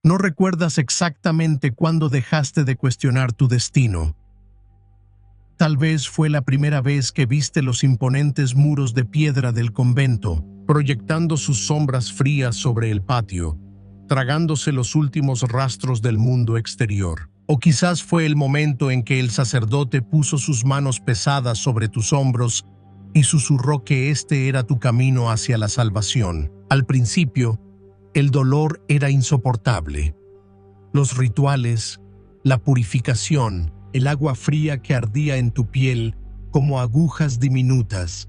No recuerdas exactamente cuándo dejaste de cuestionar tu destino. Tal vez fue la primera vez que viste los imponentes muros de piedra del convento, proyectando sus sombras frías sobre el patio, tragándose los últimos rastros del mundo exterior. O quizás fue el momento en que el sacerdote puso sus manos pesadas sobre tus hombros y susurró que este era tu camino hacia la salvación. Al principio, el dolor era insoportable. Los rituales, la purificación, el agua fría que ardía en tu piel como agujas diminutas.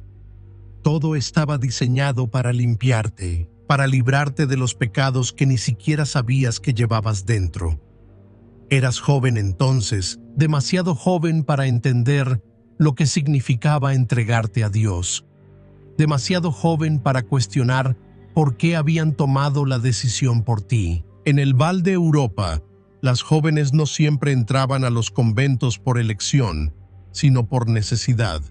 Todo estaba diseñado para limpiarte, para librarte de los pecados que ni siquiera sabías que llevabas dentro. Eras joven entonces, demasiado joven para entender lo que significaba entregarte a Dios. Demasiado joven para cuestionar por qué habían tomado la decisión por ti. En el Val de Europa, las jóvenes no siempre entraban a los conventos por elección, sino por necesidad.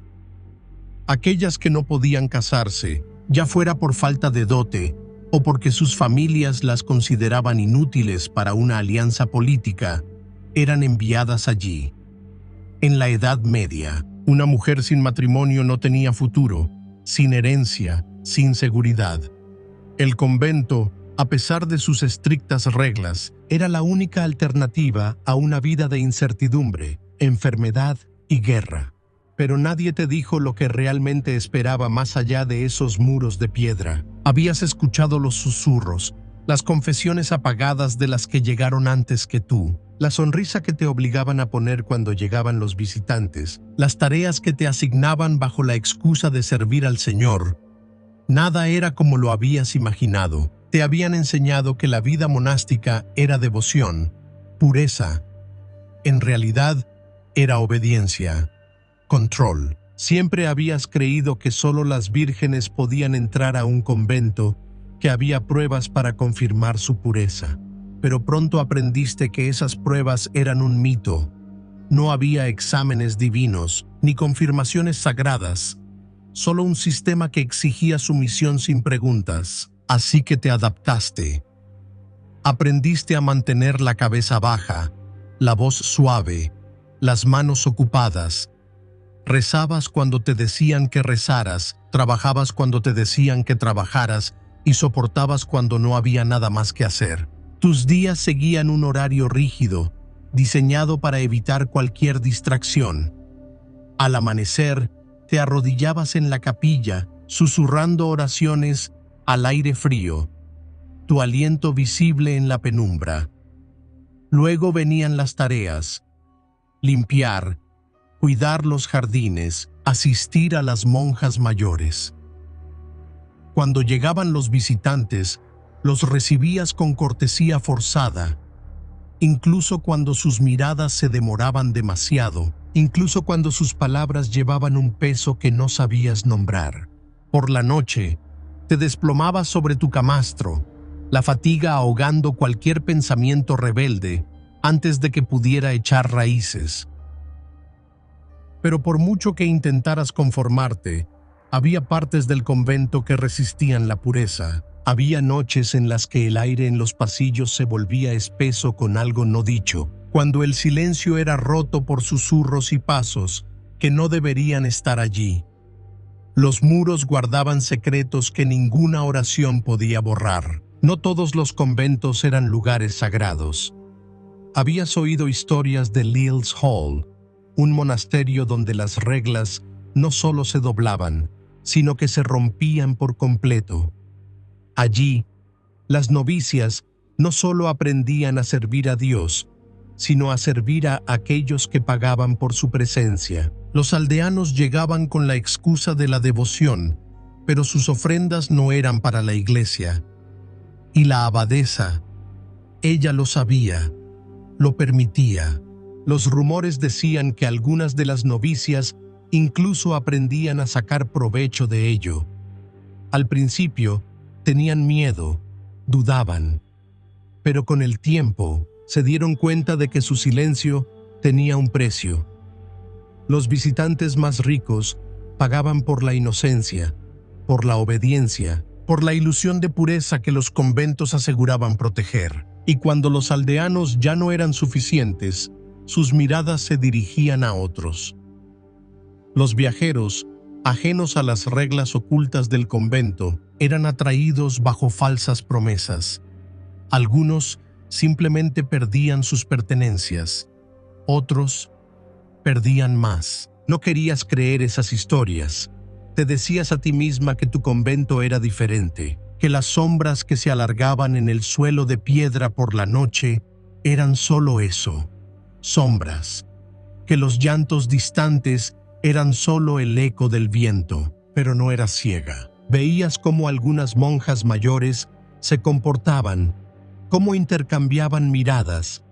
Aquellas que no podían casarse, ya fuera por falta de dote o porque sus familias las consideraban inútiles para una alianza política, eran enviadas allí. En la Edad Media, una mujer sin matrimonio no tenía futuro, sin herencia, sin seguridad. El convento, a pesar de sus estrictas reglas, era la única alternativa a una vida de incertidumbre, enfermedad y guerra. Pero nadie te dijo lo que realmente esperaba más allá de esos muros de piedra. Habías escuchado los susurros, las confesiones apagadas de las que llegaron antes que tú, la sonrisa que te obligaban a poner cuando llegaban los visitantes, las tareas que te asignaban bajo la excusa de servir al Señor. Nada era como lo habías imaginado. Te habían enseñado que la vida monástica era devoción, pureza. En realidad, era obediencia, control. Siempre habías creído que solo las vírgenes podían entrar a un convento, que había pruebas para confirmar su pureza. Pero pronto aprendiste que esas pruebas eran un mito. No había exámenes divinos, ni confirmaciones sagradas, solo un sistema que exigía sumisión sin preguntas. Así que te adaptaste. Aprendiste a mantener la cabeza baja, la voz suave, las manos ocupadas. Rezabas cuando te decían que rezaras, trabajabas cuando te decían que trabajaras y soportabas cuando no había nada más que hacer. Tus días seguían un horario rígido, diseñado para evitar cualquier distracción. Al amanecer, te arrodillabas en la capilla, susurrando oraciones al aire frío, tu aliento visible en la penumbra. Luego venían las tareas: limpiar, cuidar los jardines, asistir a las monjas mayores. Cuando llegaban los visitantes, los recibías con cortesía forzada, incluso cuando sus miradas se demoraban demasiado, incluso cuando sus palabras llevaban un peso que no sabías nombrar. Por la noche, te desplomabas sobre tu camastro, la fatiga ahogando cualquier pensamiento rebelde antes de que pudiera echar raíces. Pero por mucho que intentaras conformarte, había partes del convento que resistían la pureza. Había noches en las que el aire en los pasillos se volvía espeso con algo no dicho, cuando el silencio era roto por susurros y pasos que no deberían estar allí. Los muros guardaban secretos que ninguna oración podía borrar. No todos los conventos eran lugares sagrados. Habías oído historias de Lil's Hall, un monasterio donde las reglas no solo se doblaban, sino que se rompían por completo. Allí, las novicias no solo aprendían a servir a Dios, sino a servir a aquellos que pagaban por su presencia. Los aldeanos llegaban con la excusa de la devoción, pero sus ofrendas no eran para la iglesia. Y la abadesa, ella lo sabía, lo permitía. Los rumores decían que algunas de las novicias incluso aprendían a sacar provecho de ello. Al principio, tenían miedo, dudaban, pero con el tiempo se dieron cuenta de que su silencio tenía un precio. Los visitantes más ricos pagaban por la inocencia, por la obediencia por la ilusión de pureza que los conventos aseguraban proteger. Y cuando los aldeanos ya no eran suficientes, sus miradas se dirigían a otros. Los viajeros, ajenos a las reglas ocultas del convento, eran atraídos bajo falsas promesas. Algunos simplemente perdían sus pertenencias, otros perdían más. No querías creer esas historias. Te decías a ti misma que tu convento era diferente, que las sombras que se alargaban en el suelo de piedra por la noche eran solo eso, sombras, que los llantos distantes eran solo el eco del viento. Pero no eras ciega. Veías cómo algunas monjas mayores se comportaban, cómo intercambiaban miradas,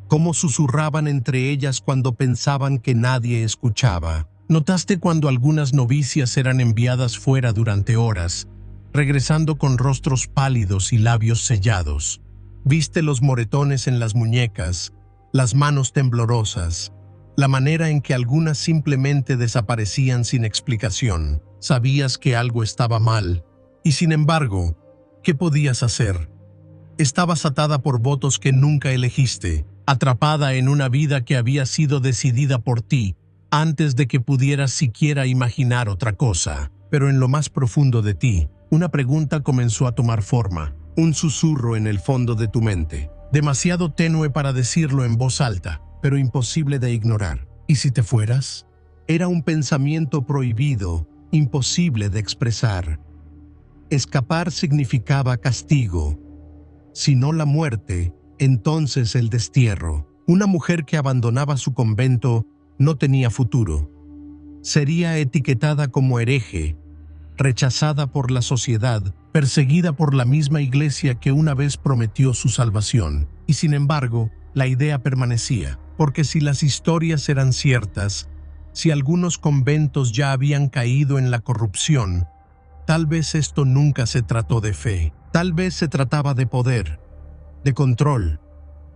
cómo susurraban entre ellas cuando pensaban que nadie escuchaba. Notaste cuando algunas novicias eran enviadas fuera durante horas, regresando con rostros pálidos y labios sellados. Viste los moretones en las muñecas, las manos temblorosas, la manera en que algunas simplemente desaparecían sin explicación. Sabías que algo estaba mal, y sin embargo, ¿qué podías hacer? Estabas atada por votos que nunca elegiste, atrapada en una vida que había sido decidida por ti, antes de que pudieras siquiera imaginar otra cosa. Pero en lo más profundo de ti, una pregunta comenzó a tomar forma, un susurro en el fondo de tu mente, demasiado tenue para decirlo en voz alta, pero imposible de ignorar. ¿Y si te fueras? Era un pensamiento prohibido, imposible de expresar. Escapar significaba castigo. Si no la muerte, entonces el destierro. Una mujer que abandonaba su convento no tenía futuro. Sería etiquetada como hereje, rechazada por la sociedad, perseguida por la misma iglesia que una vez prometió su salvación. Y sin embargo, la idea permanecía, porque si las historias eran ciertas, si algunos conventos ya habían caído en la corrupción, tal vez esto nunca se trató de fe. Tal vez se trataba de poder, de control,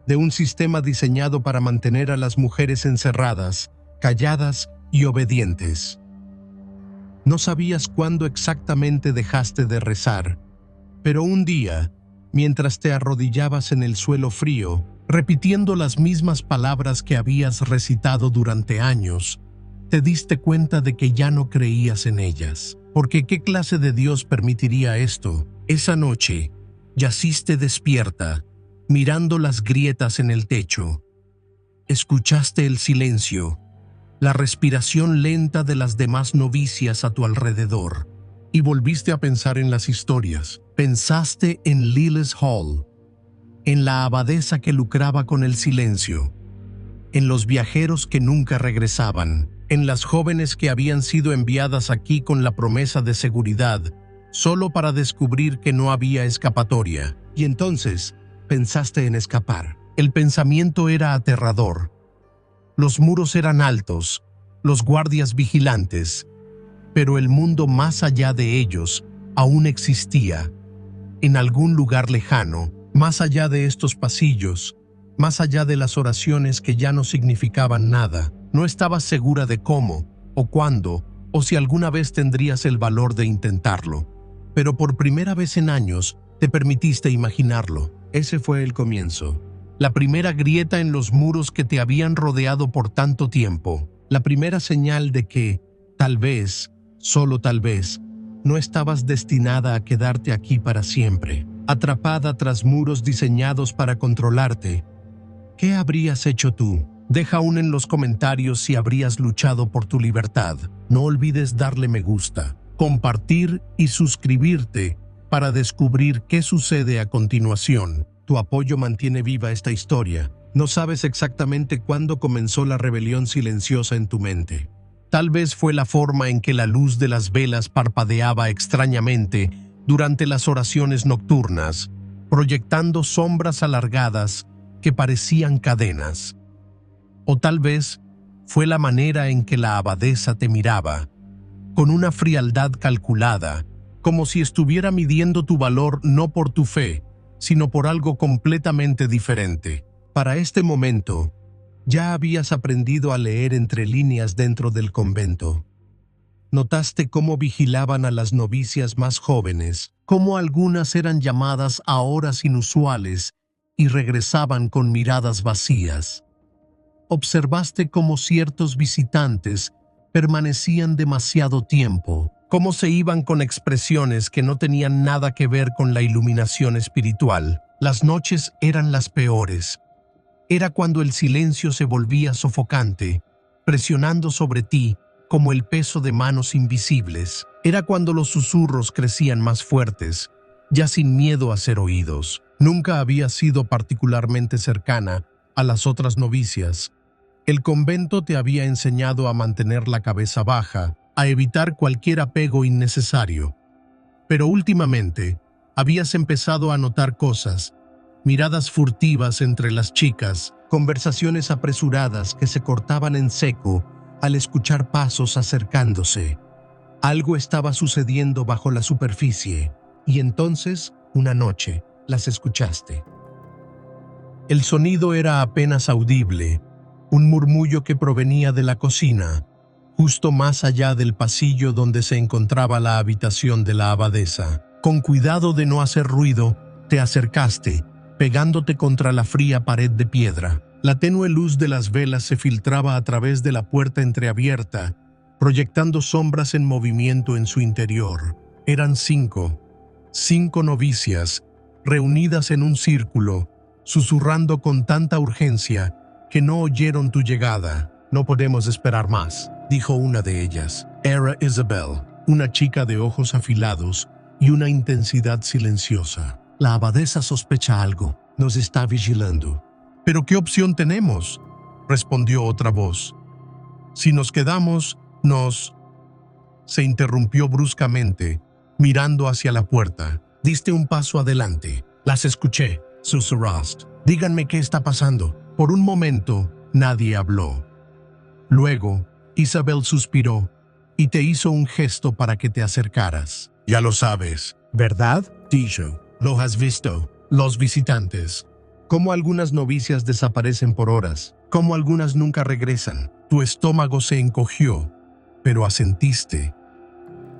de un sistema diseñado para mantener a las mujeres encerradas, calladas y obedientes. No sabías cuándo exactamente dejaste de rezar, pero un día, mientras te arrodillabas en el suelo frío, repitiendo las mismas palabras que habías recitado durante años, te diste cuenta de que ya no creías en ellas. Porque ¿qué clase de Dios permitiría esto? Esa noche, yaciste despierta, mirando las grietas en el techo. Escuchaste el silencio, la respiración lenta de las demás novicias a tu alrededor, y volviste a pensar en las historias. Pensaste en Lilith Hall, en la abadesa que lucraba con el silencio, en los viajeros que nunca regresaban, en las jóvenes que habían sido enviadas aquí con la promesa de seguridad, solo para descubrir que no había escapatoria. Y entonces pensaste en escapar. El pensamiento era aterrador. Los muros eran altos, los guardias vigilantes, pero el mundo más allá de ellos aún existía, en algún lugar lejano, más allá de estos pasillos, más allá de las oraciones que ya no significaban nada. No estabas segura de cómo, o cuándo, o si alguna vez tendrías el valor de intentarlo. Pero por primera vez en años, te permitiste imaginarlo. Ese fue el comienzo. La primera grieta en los muros que te habían rodeado por tanto tiempo. La primera señal de que, tal vez, solo tal vez, no estabas destinada a quedarte aquí para siempre, atrapada tras muros diseñados para controlarte. ¿Qué habrías hecho tú? Deja aún en los comentarios si habrías luchado por tu libertad. No olvides darle me gusta, compartir y suscribirte para descubrir qué sucede a continuación. Tu apoyo mantiene viva esta historia. No sabes exactamente cuándo comenzó la rebelión silenciosa en tu mente. Tal vez fue la forma en que la luz de las velas parpadeaba extrañamente durante las oraciones nocturnas, proyectando sombras alargadas que parecían cadenas. O tal vez fue la manera en que la abadesa te miraba, con una frialdad calculada, como si estuviera midiendo tu valor no por tu fe, sino por algo completamente diferente. Para este momento, ya habías aprendido a leer entre líneas dentro del convento. Notaste cómo vigilaban a las novicias más jóvenes, cómo algunas eran llamadas a horas inusuales y regresaban con miradas vacías. Observaste cómo ciertos visitantes permanecían demasiado tiempo, cómo se iban con expresiones que no tenían nada que ver con la iluminación espiritual. Las noches eran las peores. Era cuando el silencio se volvía sofocante, presionando sobre ti como el peso de manos invisibles. Era cuando los susurros crecían más fuertes, ya sin miedo a ser oídos. Nunca había sido particularmente cercana a las otras novicias. El convento te había enseñado a mantener la cabeza baja, a evitar cualquier apego innecesario. Pero últimamente, habías empezado a notar cosas, miradas furtivas entre las chicas, conversaciones apresuradas que se cortaban en seco al escuchar pasos acercándose. Algo estaba sucediendo bajo la superficie, y entonces, una noche, las escuchaste. El sonido era apenas audible, un murmullo que provenía de la cocina, justo más allá del pasillo donde se encontraba la habitación de la abadesa. Con cuidado de no hacer ruido, te acercaste, pegándote contra la fría pared de piedra. La tenue luz de las velas se filtraba a través de la puerta entreabierta, proyectando sombras en movimiento en su interior. Eran cinco novicias, reunidas en un círculo, susurrando con tanta urgencia que no oyeron tu llegada. «No podemos esperar más», dijo una de ellas. Era Isabel, una chica de ojos afilados y una intensidad silenciosa. «La abadesa sospecha algo. Nos está vigilando». «¿Pero qué opción tenemos?», respondió otra voz. «Si nos quedamos, nos…» Se interrumpió bruscamente, mirando hacia la puerta. «Diste un paso adelante». «Las escuché», susurraste. «Díganme qué está pasando». Por un momento, nadie habló. Luego, Isabel suspiró y te hizo un gesto para que te acercaras. «Ya lo sabes, ¿verdad?», dijo. «Lo has visto. Los visitantes. Cómo algunas novicias desaparecen por horas, cómo algunas nunca regresan». Tu estómago se encogió, pero asentiste.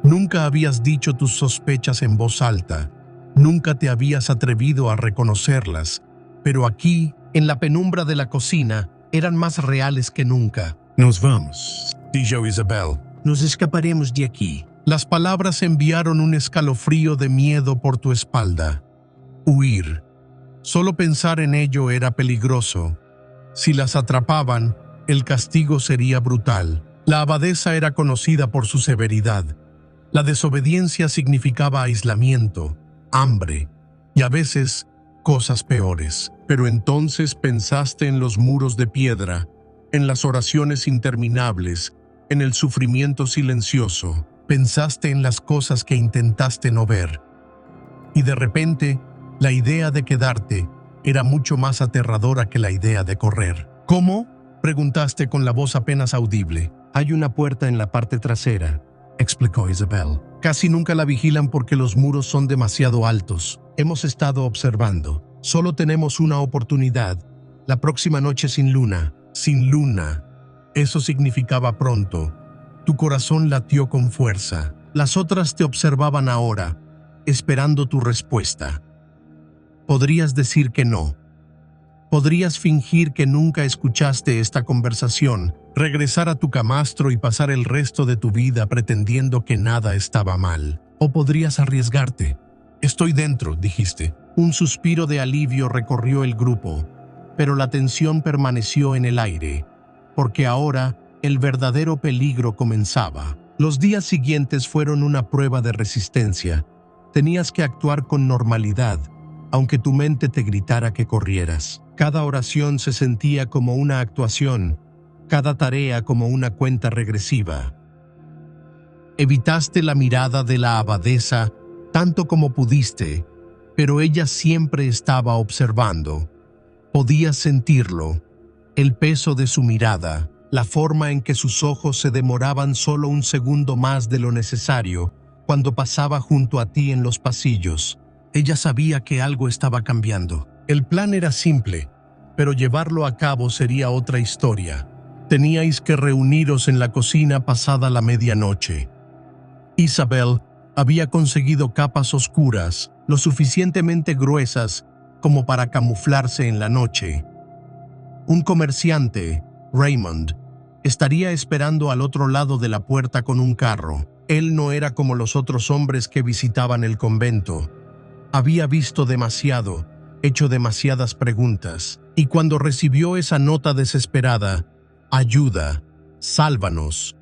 Nunca habías dicho tus sospechas en voz alta, nunca te habías atrevido a reconocerlas, pero aquí, en la penumbra de la cocina, eran más reales que nunca. «Nos vamos», dijo Isabel. «Nos escaparemos de aquí». Las palabras enviaron un escalofrío de miedo por tu espalda. Huir. Solo pensar en ello era peligroso. Si las atrapaban, el castigo sería brutal. La abadesa era conocida por su severidad. La desobediencia significaba aislamiento, hambre y a veces cosas peores. Pero entonces pensaste en los muros de piedra, en las oraciones interminables, en el sufrimiento silencioso. Pensaste en las cosas que intentaste no ver. Y de repente, la idea de quedarte era mucho más aterradora que la idea de correr. «¿Cómo?», preguntaste con la voz apenas audible. «Hay una puerta en la parte trasera», explicó Isabel. «Casi nunca la vigilan porque los muros son demasiado altos. Hemos estado observando. Solo tenemos una oportunidad. La próxima noche sin luna». Sin luna. Eso significaba pronto. Tu corazón latió con fuerza. Las otras te observaban ahora, esperando tu respuesta. Podrías decir que no. Podrías fingir que nunca escuchaste esta conversación, regresar a tu camastro y pasar el resto de tu vida pretendiendo que nada estaba mal. O podrías arriesgarte. «Estoy dentro», dijiste. Un suspiro de alivio recorrió el grupo, pero la tensión permaneció en el aire, porque ahora el verdadero peligro comenzaba. Los días siguientes fueron una prueba de resistencia. Tenías que actuar con normalidad, aunque tu mente te gritara que corrieras. Cada oración se sentía como una actuación, cada tarea como una cuenta regresiva. Evitaste la mirada de la abadesa tanto como pudiste, pero ella siempre estaba observando. Podías sentirlo, el peso de su mirada, la forma en que sus ojos se demoraban solo un segundo más de lo necesario cuando pasaba junto a ti en los pasillos. Ella sabía que algo estaba cambiando. El plan era simple, pero llevarlo a cabo sería otra historia. Teníais que reuniros en la cocina pasada la medianoche. Isabel había conseguido capas oscuras, lo suficientemente gruesas como para camuflarse en la noche. Un comerciante, Raymond, estaría esperando al otro lado de la puerta con un carro. Él no era como los otros hombres que visitaban el convento. Había visto demasiado, hecho demasiadas preguntas, y cuando recibió esa nota desesperada, ayuda, sálvanos,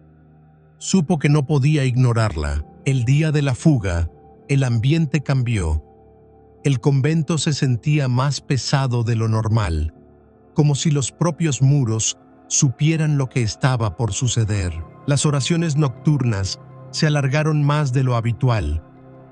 supo que no podía ignorarla. El día de la fuga, el ambiente cambió. El convento se sentía más pesado de lo normal, como si los propios muros supieran lo que estaba por suceder. Las oraciones nocturnas se alargaron más de lo habitual,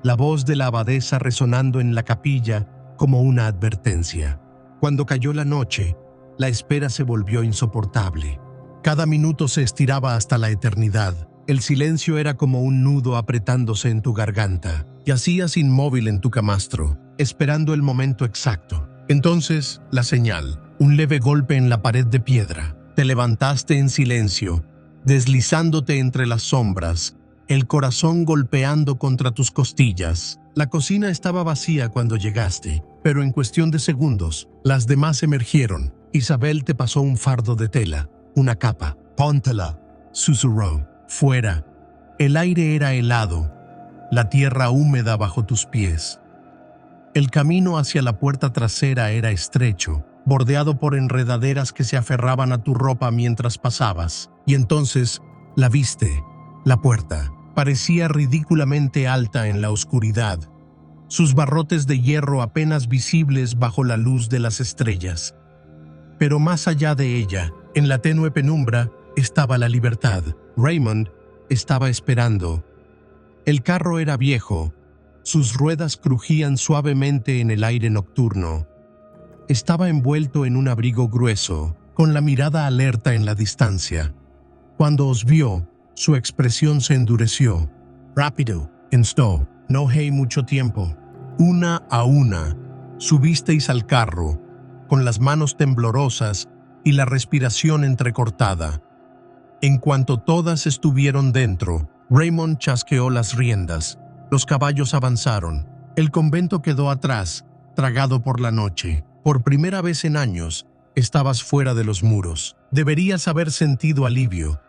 la voz de la abadesa resonando en la capilla como una advertencia. Cuando cayó la noche, la espera se volvió insoportable. Cada minuto se estiraba hasta la eternidad. El silencio era como un nudo apretándose en tu garganta. Yacías inmóvil en tu camastro, esperando el momento exacto. Entonces, la señal, un leve golpe en la pared de piedra. Te levantaste en silencio, deslizándote entre las sombras, el corazón golpeando contra tus costillas. La cocina estaba vacía cuando llegaste, pero en cuestión de segundos, las demás emergieron. Isabel te pasó un fardo de tela, una capa. «Póntela», susurró. Fuera, el aire era helado, la tierra húmeda bajo tus pies. El camino hacia la puerta trasera era estrecho, bordeado por enredaderas que se aferraban a tu ropa mientras pasabas. Y entonces la viste. La puerta parecía ridículamente alta en la oscuridad, sus barrotes de hierro apenas visibles bajo la luz de las estrellas. Pero más allá de ella, en la tenue penumbra, estaba la libertad. Raymond estaba esperando. El carro era viejo, sus ruedas crujían suavemente en el aire nocturno. Estaba envuelto en un abrigo grueso, con la mirada alerta en la distancia. Cuando os vio, su expresión se endureció. «Rápido», instó. «No hay mucho tiempo». Una a una, subisteis al carro, con las manos temblorosas y la respiración entrecortada. En cuanto todas estuvieron dentro, Raymond chasqueó las riendas. Los caballos avanzaron. El convento quedó atrás, tragado por la noche. Por primera vez en años, estabas fuera de los muros. Deberías haber sentido alivio,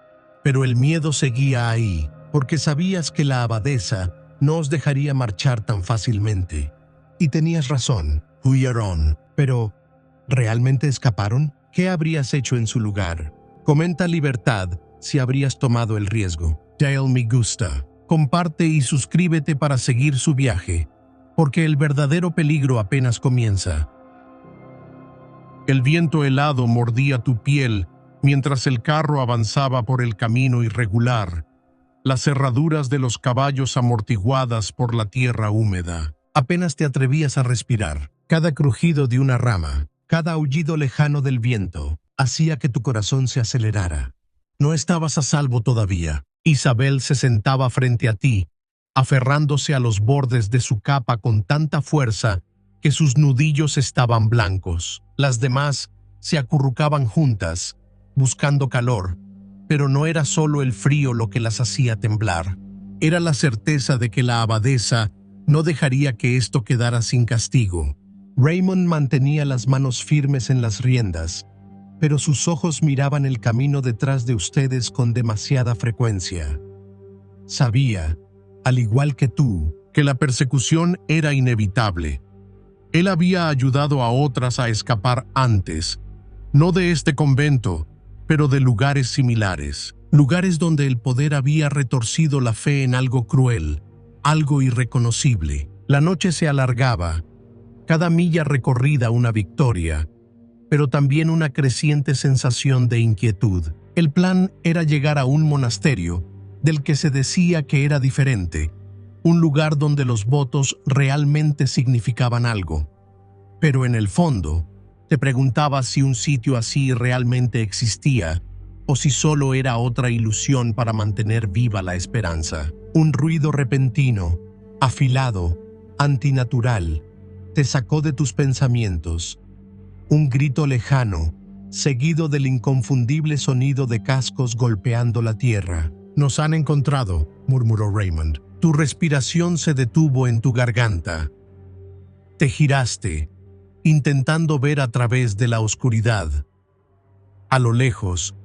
pero el miedo seguía ahí, porque sabías que la abadesa no os dejaría marchar tan fácilmente. Y tenías razón, huyeron. Pero, ¿realmente escaparon? ¿Qué habrías hecho en su lugar? Comenta Libertad si habrías tomado el riesgo. Dale me gusta. Comparte y suscríbete para seguir su viaje, porque el verdadero peligro apenas comienza. El viento helado mordía tu piel mientras el carro avanzaba por el camino irregular, las herraduras de los caballos amortiguadas por la tierra húmeda. Apenas te atrevías a respirar. Cada crujido de una rama, cada aullido lejano del viento, hacía que tu corazón se acelerara. No estabas a salvo todavía. Isabel se sentaba frente a ti, aferrándose a los bordes de su capa con tanta fuerza que sus nudillos estaban blancos. Las demás se acurrucaban juntas, buscando calor, pero no era solo el frío lo que las hacía temblar. Era la certeza de que la abadesa no dejaría que esto quedara sin castigo. Raymond mantenía las manos firmes en las riendas, pero sus ojos miraban el camino detrás de ustedes con demasiada frecuencia. Sabía, al igual que tú, que la persecución era inevitable. Él había ayudado a otras a escapar antes, no de este convento, pero de lugares similares, lugares donde el poder había retorcido la fe en algo cruel, algo irreconocible. La noche se alargaba, cada milla recorrida una victoria, pero también una creciente sensación de inquietud. El plan era llegar a un monasterio del que se decía que era diferente, un lugar donde los votos realmente significaban algo. Pero en el fondo, te preguntabas si un sitio así realmente existía o si solo era otra ilusión para mantener viva la esperanza. Un ruido repentino, afilado, antinatural, te sacó de tus pensamientos. Un grito lejano, seguido del inconfundible sonido de cascos golpeando la tierra. «Nos han encontrado», murmuró Raymond. Tu respiración se detuvo en tu garganta. Te giraste, intentando ver a través de la oscuridad. A lo lejos,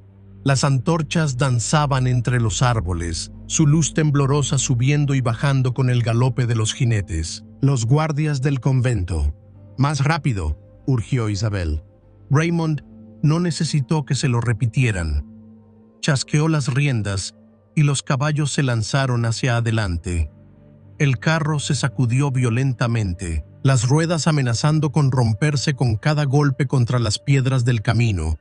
las antorchas danzaban entre los árboles, su luz temblorosa subiendo y bajando con el galope de los jinetes. Los guardias del convento. «Más rápido», urgió Isabel. Raymond no necesitó que se lo repitieran. Chasqueó las riendas y los caballos se lanzaron hacia adelante. El carro se sacudió violentamente, las ruedas amenazando con romperse con cada golpe contra las piedras del camino.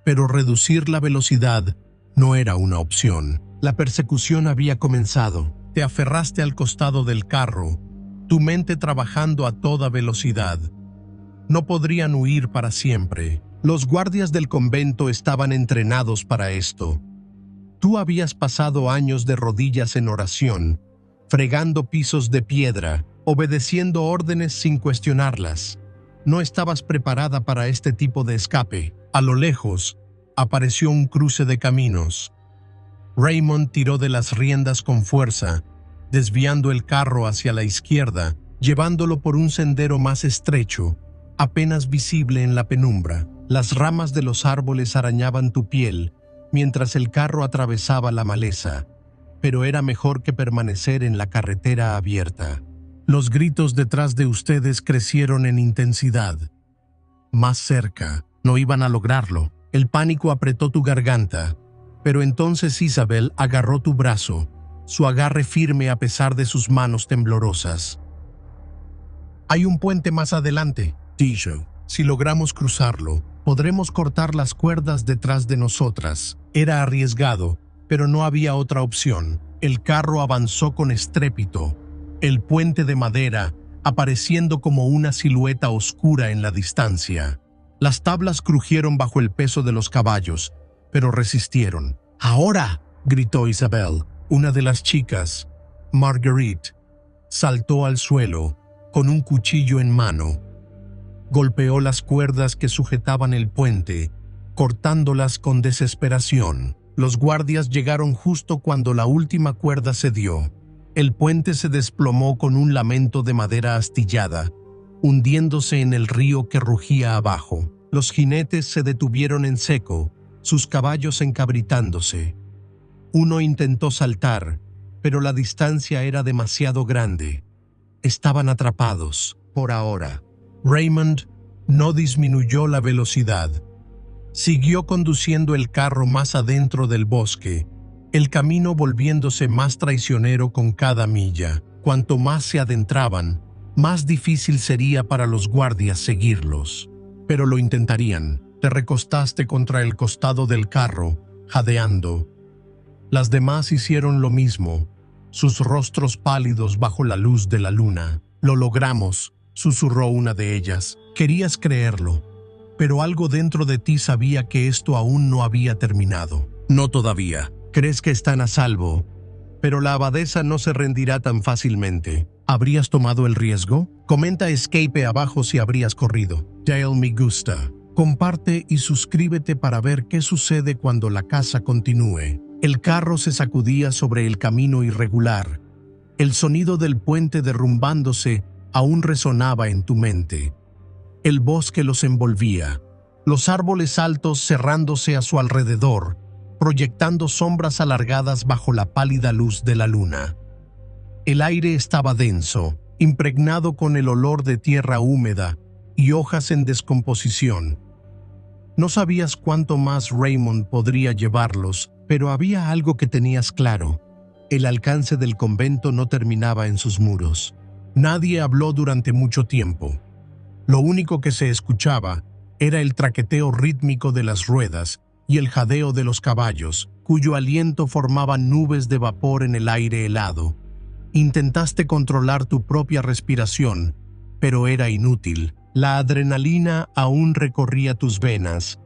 Pero reducir la velocidad no era una opción. La persecución había comenzado. Te aferraste al costado del carro, tu mente trabajando a toda velocidad. No podrían huir para siempre. Los guardias del convento estaban entrenados para esto. Tú habías pasado años de rodillas en oración, fregando pisos de piedra, obedeciendo órdenes sin cuestionarlas. No estabas preparada para este tipo de escape. A lo lejos, apareció un cruce de caminos. Raymond tiró de las riendas con fuerza, desviando el carro hacia la izquierda, llevándolo por un sendero más estrecho, apenas visible en la penumbra. Las ramas de los árboles arañaban tu piel, mientras el carro atravesaba la maleza, pero era mejor que permanecer en la carretera abierta. Los gritos detrás de ustedes crecieron en intensidad. Más cerca, no iban a lograrlo. El pánico apretó tu garganta, pero entonces Isabel agarró tu brazo, su agarre firme a pesar de sus manos temblorosas. «Hay un puente más adelante», dijo. «Si logramos cruzarlo, podremos cortar las cuerdas detrás de nosotras». Era arriesgado, pero no había otra opción. El carro avanzó con estrépito, el puente de madera apareciendo como una silueta oscura en la distancia. Las tablas crujieron bajo el peso de los caballos, pero resistieron. «¡Ahora!», gritó Isabel. Una de las chicas, Marguerite, saltó al suelo con un cuchillo en mano. Golpeó las cuerdas que sujetaban el puente, cortándolas con desesperación. Los guardias llegaron justo cuando la última cuerda cedió. El puente se desplomó con un lamento de madera astillada, hundiéndose en el río que rugía abajo. Los jinetes se detuvieron en seco, sus caballos encabritándose. Uno intentó saltar, pero la distancia era demasiado grande. Estaban atrapados, por ahora. Raymond no disminuyó la velocidad. Siguió conduciendo el carro más adentro del bosque, el camino volviéndose más traicionero con cada milla. Cuanto más se adentraban, más difícil sería para los guardias seguirlos. Pero lo intentarían. Te recostaste contra el costado del carro, jadeando. Las demás hicieron lo mismo, sus rostros pálidos bajo la luz de la luna. «Lo logramos», susurró una de ellas. Querías creerlo, pero algo dentro de ti sabía que esto aún no había terminado. «No todavía. Crees que están a salvo, pero la abadesa no se rendirá tan fácilmente». ¿Habrías tomado el riesgo? Comenta escape abajo si habrías corrido. Dale me gusta. Comparte y suscríbete para ver qué sucede cuando la caza continúe. El carro se sacudía sobre el camino irregular. El sonido del puente derrumbándose aún resonaba en tu mente. El bosque los envolvía, los árboles altos cerrándose a su alrededor, proyectando sombras alargadas bajo la pálida luz de la luna. El aire estaba denso, impregnado con el olor de tierra húmeda y hojas en descomposición. No sabías cuánto más Raymond podría llevarlos, pero había algo que tenías claro. El alcance del convento no terminaba en sus muros. Nadie habló durante mucho tiempo. Lo único que se escuchaba era el traqueteo rítmico de las ruedas y el jadeo de los caballos, cuyo aliento formaba nubes de vapor en el aire helado. Intentaste controlar tu propia respiración, pero era inútil. La adrenalina aún recorría tus venas,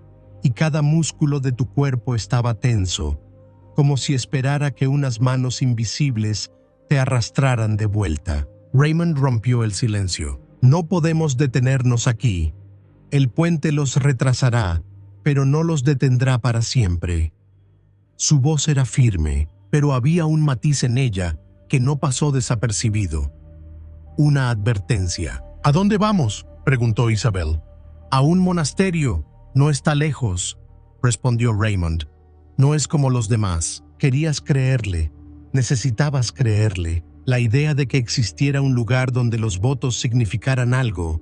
y cada músculo de tu cuerpo estaba tenso, como si esperara que unas manos invisibles te arrastraran de vuelta. Raymond rompió el silencio. «No podemos detenernos aquí. El puente los retrasará, pero no los detendrá para siempre». Su voz era firme, pero había un matiz en ella que no pasó desapercibido. Una advertencia. ¿A dónde vamos?, preguntó Isabel. A un monasterio. No está lejos, respondió Raymond. No es como los demás. Querías creerle. Necesitabas creerle. La idea de que existiera un lugar donde los votos significaran algo,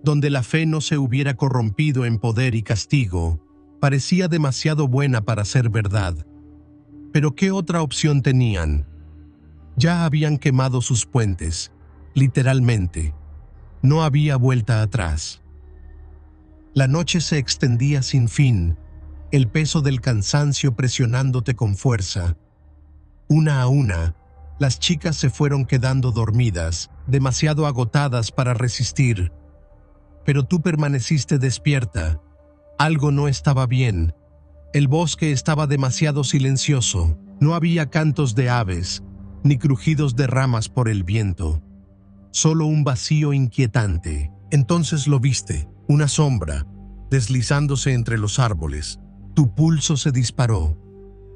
donde la fe no se hubiera corrompido en poder y castigo, parecía demasiado buena para ser verdad. Pero ¿qué otra opción tenían? Ya habían quemado sus puentes, literalmente. No había vuelta atrás. La noche se extendía sin fin, el peso del cansancio presionándote con fuerza. Una a una, las chicas se fueron quedando dormidas, demasiado agotadas para resistir. Pero tú permaneciste despierta. Algo no estaba bien. El bosque estaba demasiado silencioso. No había cantos de aves, ni crujidos de ramas por el viento. Solo un vacío inquietante. Entonces lo viste, una sombra, deslizándose entre los árboles. Tu pulso se disparó.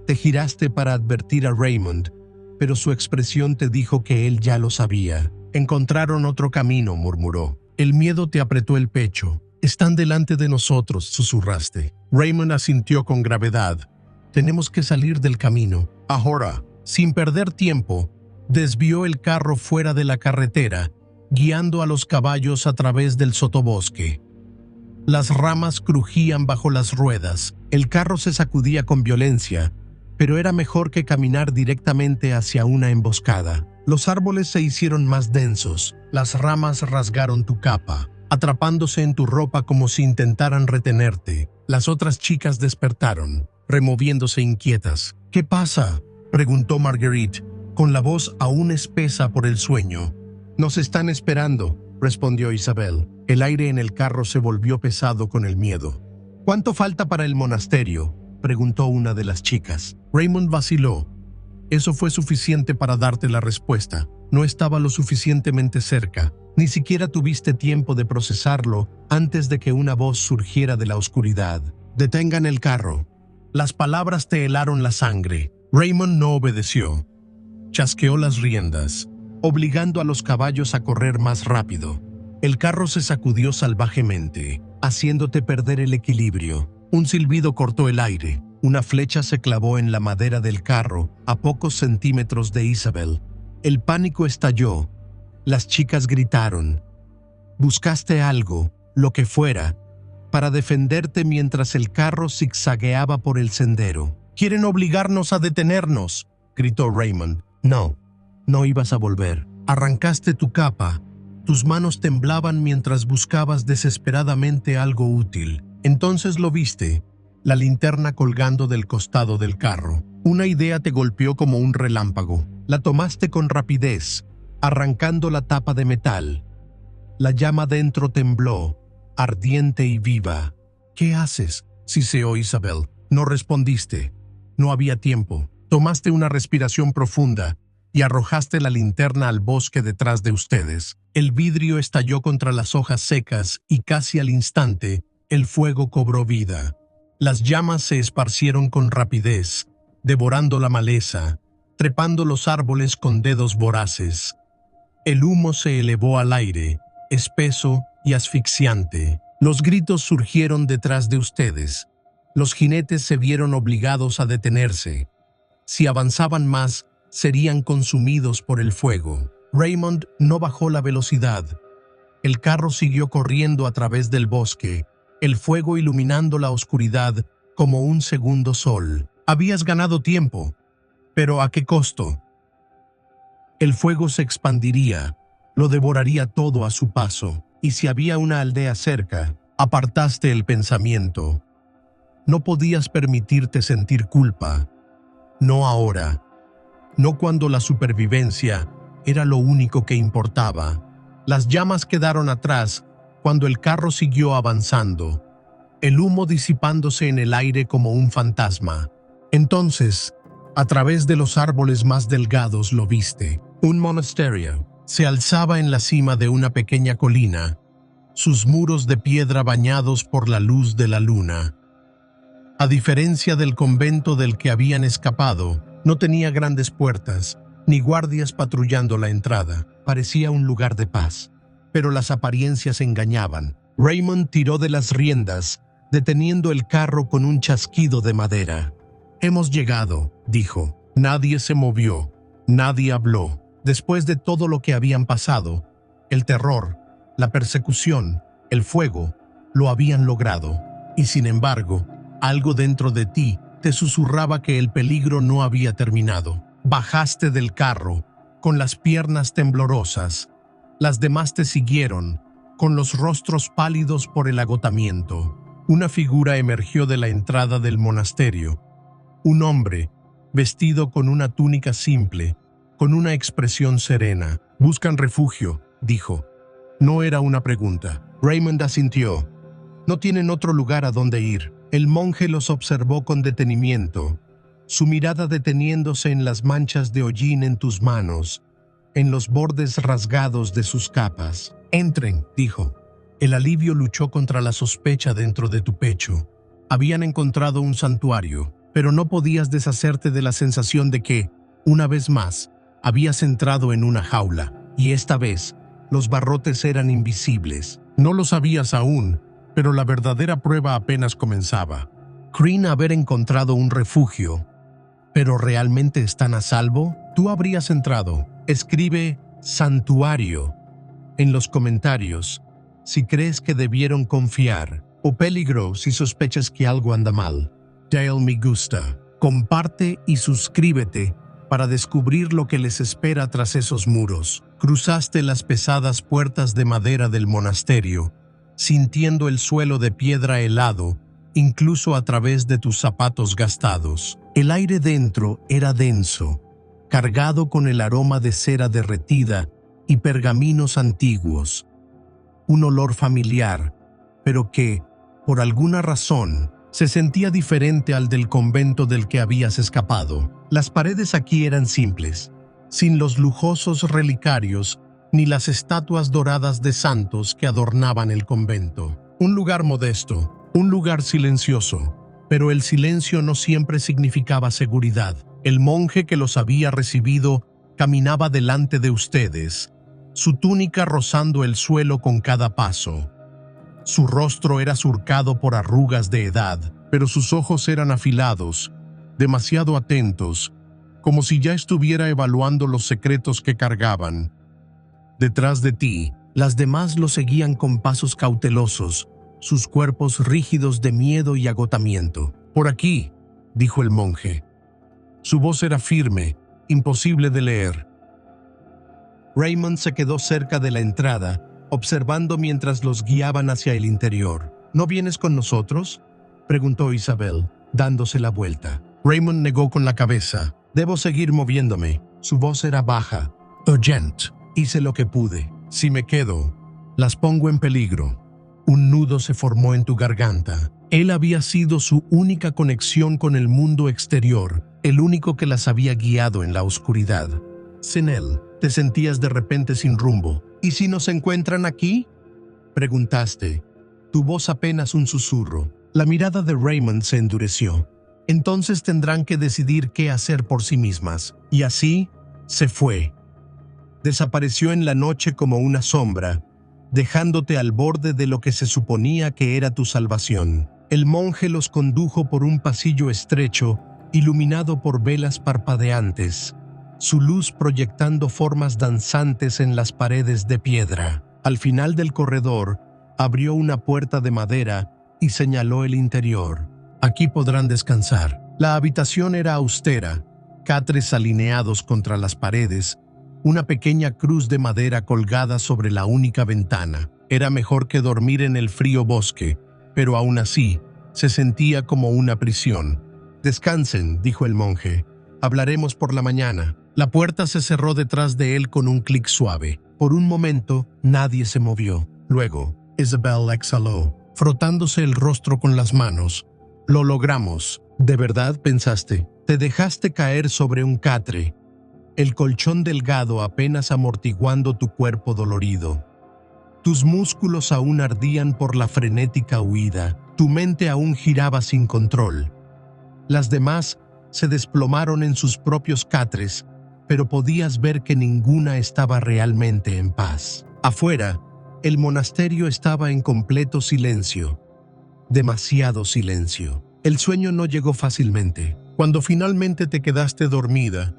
Te giraste para advertir a Raymond, pero su expresión te dijo que él ya lo sabía. Encontraron otro camino, murmuró. El miedo te apretó el pecho. Están delante de nosotros, susurraste. Raymond asintió con gravedad. Tenemos que salir del camino. Ahora, sin perder tiempo, desvió el carro fuera de la carretera, guiando a los caballos a través del sotobosque. Las ramas crujían bajo las ruedas. El carro se sacudía con violencia, pero era mejor que caminar directamente hacia una emboscada. Los árboles se hicieron más densos, las ramas rasgaron tu capa, atrapándose en tu ropa como si intentaran retenerte. Las otras chicas despertaron, removiéndose inquietas. ¿Qué pasa?, preguntó Marguerite, con la voz aún espesa por el sueño. Nos están esperando, respondió Isabel. El aire en el carro se volvió pesado con el miedo. ¿Cuánto falta para el monasterio?, preguntó una de las chicas. Raymond vaciló. Eso fue suficiente para darte la respuesta. No estaba lo suficientemente cerca. Ni siquiera tuviste tiempo de procesarlo antes de que una voz surgiera de la oscuridad. Detengan el carro. Las palabras te helaron la sangre. Raymond no obedeció. Chasqueó las riendas, obligando a los caballos a correr más rápido. El carro se sacudió salvajemente, haciéndote perder el equilibrio. Un silbido cortó el aire. Una flecha se clavó en la madera del carro, a pocos centímetros de Isabel. El pánico estalló. Las chicas gritaron. Buscaste algo, lo que fuera, para defenderte mientras el carro zigzagueaba por el sendero. «Quieren obligarnos a detenernos», gritó Raymond. No, no ibas a volver. Arrancaste tu capa. Tus manos temblaban mientras buscabas desesperadamente algo útil. Entonces lo viste, la linterna colgando del costado del carro. Una idea te golpeó como un relámpago. La tomaste con rapidez, arrancando la tapa de metal. La llama dentro tembló, ardiente y viva. «¿Qué haces?», siseó Isabel. No respondiste. No había tiempo. Tomaste una respiración profunda y arrojaste la linterna al bosque detrás de ustedes. El vidrio estalló contra las hojas secas y casi al instante, el fuego cobró vida. Las llamas se esparcieron con rapidez, devorando la maleza, trepando los árboles con dedos voraces. El humo se elevó al aire, espeso y asfixiante. Los gritos surgieron detrás de ustedes. Los jinetes se vieron obligados a detenerse. Si avanzaban más, serían consumidos por el fuego. Raymond no bajó la velocidad. El carro siguió corriendo a través del bosque, el fuego iluminando la oscuridad como un segundo sol. Habías ganado tiempo, pero ¿a qué costo? El fuego se expandiría, lo devoraría todo a su paso, y si había una aldea cerca, apartaste el pensamiento. No podías permitirte sentir culpa. No ahora. No cuando la supervivencia era lo único que importaba. Las llamas quedaron atrás cuando el carro siguió avanzando, el humo disipándose en el aire como un fantasma. Entonces, a través de los árboles más delgados lo viste. Un monasterio se alzaba en la cima de una pequeña colina, sus muros de piedra bañados por la luz de la luna. A diferencia del convento del que habían escapado, no tenía grandes puertas, ni guardias patrullando la entrada. Parecía un lugar de paz, pero las apariencias engañaban. Raymond tiró de las riendas, deteniendo el carro con un chasquido de madera. «Hemos llegado», dijo. Nadie se movió, nadie habló. Después de todo lo que habían pasado, el terror, la persecución, el fuego, lo habían logrado. Y sin embargo, algo dentro de ti te susurraba que el peligro no había terminado. Bajaste del carro, con las piernas temblorosas. Las demás te siguieron, con los rostros pálidos por el agotamiento. Una figura emergió de la entrada del monasterio. Un hombre, vestido con una túnica simple, con una expresión serena. «Buscan refugio», dijo. No era una pregunta. Raymond asintió. «No tienen otro lugar a donde ir». El monje los observó con detenimiento, su mirada deteniéndose en las manchas de hollín en tus manos, en los bordes rasgados de sus capas. «Entren», dijo. El alivio luchó contra la sospecha dentro de tu pecho. Habían encontrado un santuario, pero no podías deshacerte de la sensación de que, una vez más, habías entrado en una jaula, y esta vez, los barrotes eran invisibles. No lo sabías aún, pero la verdadera prueba apenas comenzaba. ¿Creen haber encontrado un refugio, pero realmente están a salvo? Tú habrías entrado. Escribe «santuario» en los comentarios si crees que debieron confiar, o peligro si sospechas que algo anda mal. Dale me gusta, comparte y suscríbete para descubrir lo que les espera tras esos muros. Cruzaste las pesadas puertas de madera del monasterio, sintiendo el suelo de piedra helado, incluso a través de tus zapatos gastados. El aire dentro era denso, cargado con el aroma de cera derretida y pergaminos antiguos. Un olor familiar, pero que, por alguna razón, se sentía diferente al del convento del que habías escapado. Las paredes aquí eran simples, sin los lujosos relicarios ni las estatuas doradas de santos que adornaban el convento. Un lugar modesto, un lugar silencioso, pero el silencio no siempre significaba seguridad. El monje que los había recibido caminaba delante de ustedes, su túnica rozando el suelo con cada paso. Su rostro era surcado por arrugas de edad, pero sus ojos eran afilados, demasiado atentos, como si ya estuviera evaluando los secretos que cargaban. Detrás de ti, las demás lo seguían con pasos cautelosos, sus cuerpos rígidos de miedo y agotamiento. «Por aquí», dijo el monje. Su voz era firme, imposible de leer. Raymond se quedó cerca de la entrada, observando mientras los guiaban hacia el interior. «¿No vienes con nosotros?», preguntó Isabel, dándose la vuelta. Raymond negó con la cabeza. «Debo seguir moviéndome». Su voz era baja. «Urgent». «Hice lo que pude. Si me quedo, las pongo en peligro». Un nudo se formó en tu garganta. Él había sido su única conexión con el mundo exterior, el único que las había guiado en la oscuridad. Sin él, te sentías de repente sin rumbo. «¿Y si nos encuentran aquí?», preguntaste, tu voz apenas un susurro. La mirada de Raymond se endureció. «Entonces tendrán que decidir qué hacer por sí mismas». Y así se fue. Desapareció en la noche como una sombra, dejándote al borde de lo que se suponía que era tu salvación. El monje los condujo por un pasillo estrecho, iluminado por velas parpadeantes, su luz proyectando formas danzantes en las paredes de piedra. Al final del corredor, abrió una puerta de madera y señaló el interior. «Aquí podrán descansar». La habitación era austera, catres alineados contra las paredes, una pequeña cruz de madera colgada sobre la única ventana. Era mejor que dormir en el frío bosque, pero aún así, se sentía como una prisión. «Descansen», dijo el monje. «Hablaremos por la mañana». La puerta se cerró detrás de él con un clic suave. Por un momento, nadie se movió. Luego, Isabel exhaló, frotándose el rostro con las manos. «Lo logramos». «¿De verdad?», pensaste. Te dejaste caer sobre un catre, el colchón delgado apenas amortiguando tu cuerpo dolorido. Tus músculos aún ardían por la frenética huida, tu mente aún giraba sin control. Las demás se desplomaron en sus propios catres, pero podías ver que ninguna estaba realmente en paz. Afuera, el monasterio estaba en completo silencio. Demasiado silencio. El sueño no llegó fácilmente. Cuando finalmente te quedaste dormida,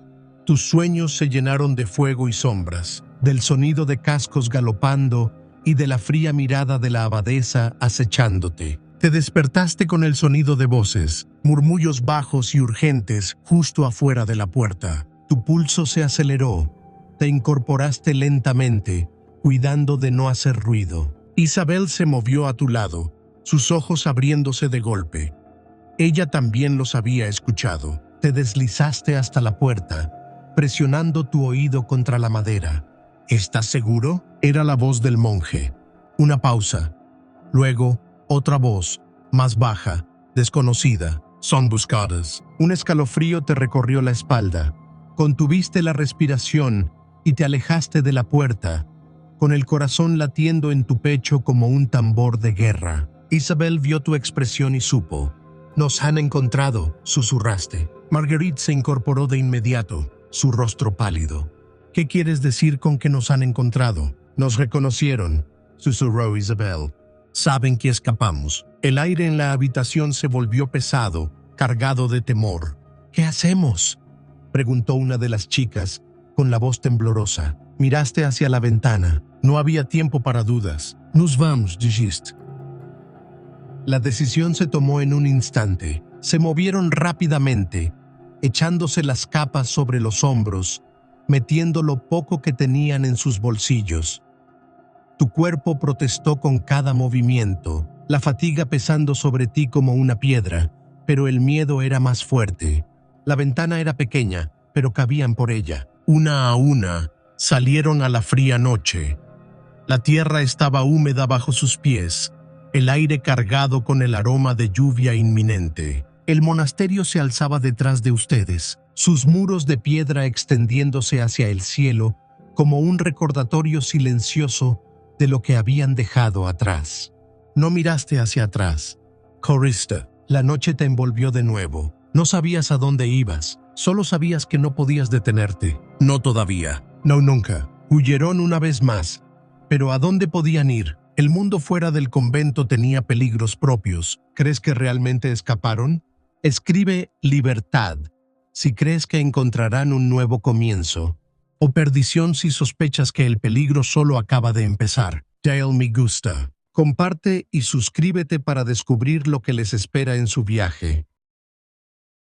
tus sueños se llenaron de fuego y sombras, del sonido de cascos galopando y de la fría mirada de la abadesa acechándote. Te despertaste con el sonido de voces, murmullos bajos y urgentes justo afuera de la puerta. Tu pulso se aceleró. Te incorporaste lentamente, cuidando de no hacer ruido. Isabel se movió a tu lado, sus ojos abriéndose de golpe. Ella también los había escuchado. Te deslizaste hasta la puerta, presionando tu oído contra la madera. ¿Estás seguro? Era la voz del monje. Una pausa. Luego, otra voz, más baja, desconocida. Son buscadas. Un escalofrío te recorrió la espalda. Contuviste la respiración y te alejaste de la puerta, con el corazón latiendo en tu pecho como un tambor de guerra. Isabel vio tu expresión y supo. «Nos han encontrado», susurraste. Marguerite se incorporó de inmediato, su rostro pálido. «¿Qué quieres decir con que nos han encontrado?» «Nos reconocieron», susurró Isabel. «Saben que escapamos». El aire en la habitación se volvió pesado, cargado de temor. «¿Qué hacemos?», preguntó una de las chicas, con la voz temblorosa. Miraste hacia la ventana. No había tiempo para dudas. «Nos vamos», dijiste. La decisión se tomó en un instante. Se movieron rápidamente, echándose las capas sobre los hombros, metiendo lo poco que tenían en sus bolsillos. Tu cuerpo protestó con cada movimiento, la fatiga pesando sobre ti como una piedra, pero el miedo era más fuerte. La ventana era pequeña, pero cabían por ella. Una a una, salieron a la fría noche. La tierra estaba húmeda bajo sus pies, el aire cargado con el aroma de lluvia inminente. El monasterio se alzaba detrás de ustedes, sus muros de piedra extendiéndose hacia el cielo como un recordatorio silencioso de lo que habían dejado atrás. No miraste hacia atrás. Corista, la noche te envolvió de nuevo. No sabías a dónde ibas, solo sabías que no podías detenerte. No todavía. No nunca. Huyeron una vez más. Pero ¿a dónde podían ir? El mundo fuera del convento tenía peligros propios. ¿Crees que realmente escaparon? Escribe libertad si crees que encontrarán un nuevo comienzo, o perdición si sospechas que el peligro solo acaba de empezar. Dale me gusta. Comparte y suscríbete para descubrir lo que les espera en su viaje.